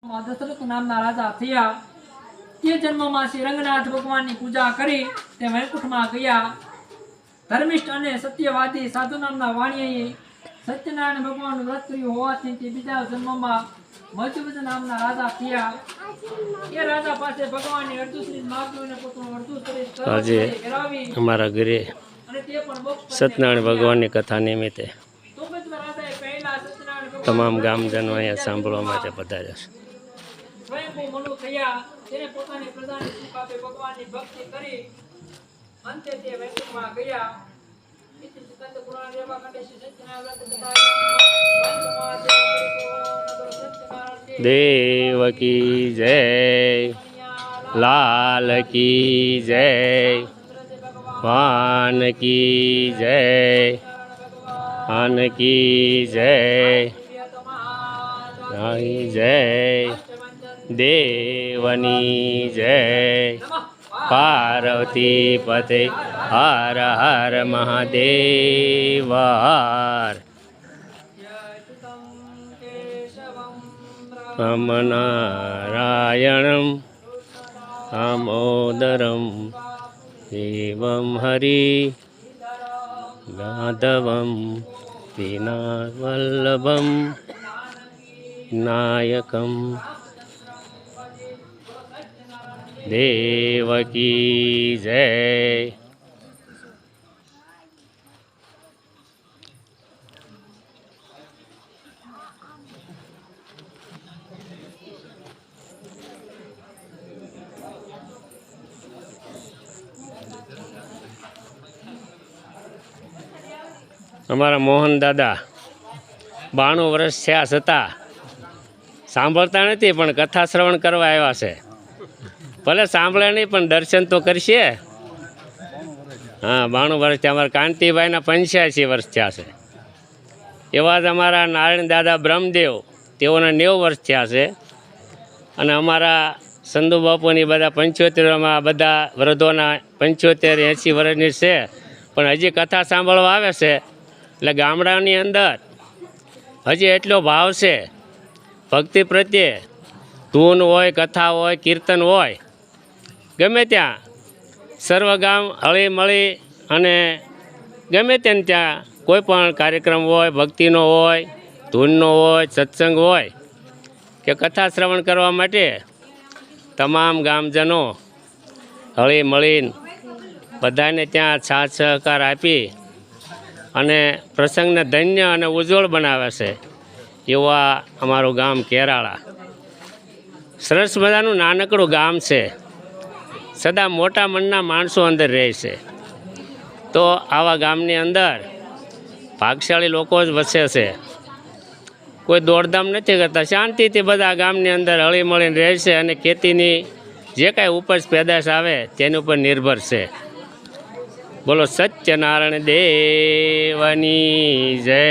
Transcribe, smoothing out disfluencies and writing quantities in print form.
દશરથ નામના રાજા થયા। તે જન્મમાં શ્રી રંગનાથ ભગવાનની પૂજા કરી તે વૈકુંઠમાં ગયા। ધર્મિષ્ઠ અને સત્યવાદી સાધુ નામના વાણિયાએ સત્યનારાયણ ભગવાનનું વ્રત કર્યું હોવાથી તે બીજા જન્મમાં મજુબદ નામના રાજા થયા। એ રાજા પાસે ભગવાનની અર્ધુશ્રી માગ્યું અને પોતાનું અર્ધું શરીર કરાવી અમારા ઘરે અને તે પણ સત્યનારાયણ ભગવાનની કથા નિમિત્તે તો રાજાએ પહેલા સત્યનારાયણ તમામ ગામજનો અહીંયા સાંભળવા માટે પધાર્યા છે। સ્વયંભૂ મનુ થયા। તેને પોતાની પ્રજાને સુખ આપે ભગવાનની ભક્તિ કરી અંતે તે વૈકુંઠમાં ગયા। ઇતિ સિદ્ધાંત પુરાણ રેવા કંઠે શ્રી સત્યનારાયણ દેવકી જય, લાલ કી જય, વાન કી જય, આન કી જય, જય દેવની જય, પાર્વતી પતે હર હર મહાદેવ હર। નારાયણમ દામોદરમ દેવમ હરિ માધવમ વિનાવલ્લભમ નાયકમ દેવકી જય। અમારા મોહન દાદા 92 વર્ષ થયા છતાં સાંભળતા નથી, પણ કથા શ્રવણ કરવા આવ્યા છે। ભલે સાંભળે નહીં પણ દર્શન તો કરશે। હા, 92 વર્ષ થયા। અમારા કાંતિભાઈના 85 વર્ષ થયા છે। એવા જ અમારા નારાયણ દાદા બ્રહ્મદેવ, તેઓના 90 વર્ષ થયા છે। અને અમારા સંધુ બાપુની બધા 75માં બધા વૃદ્ધોના 75-80 વર્ષની છે, પણ હજી કથા સાંભળવા આવે છે। એટલે ગામડાની અંદર હજી એટલો ભાવ છે ભક્તિ પ્રત્યે। ધૂન હોય, કથા હોય, કીર્તન હોય, ગમે ત્યાં સર્વ ગામ હળી મળી અને ગમે તેને ત્યાં કોઈ પણ કાર્યક્રમ હોય, ભક્તિનો હોય, ધૂનનો હોય, સત્સંગ હોય કે કથા શ્રવણ કરવા માટે તમામ ગામજનો હળી મળીને બધાને ત્યાં સાથ સહકાર આપી અને પ્રસંગને ધન્ય અને ઉજ્જવળ બનાવે છે। એવા અમારું ગામ કેરાળા સરસ મજાનું નાનકડું ગામ છે। સદા મોટા મનના માણસો અંદર રહે છે। તો આવા ગામની અંદર ભાગશાળી લોકો જ વસે છે। કોઈ દોડધામ નથી કરતા, શાંતિથી બધા ગામની અંદર હળી મળીને રહે છે અને ખેતીની જે કાંઈ ઉપજ પેદાશ આવે તેની ઉપર નિર્ભર છે। બોલો સત્યનારાયણ દેવની જય।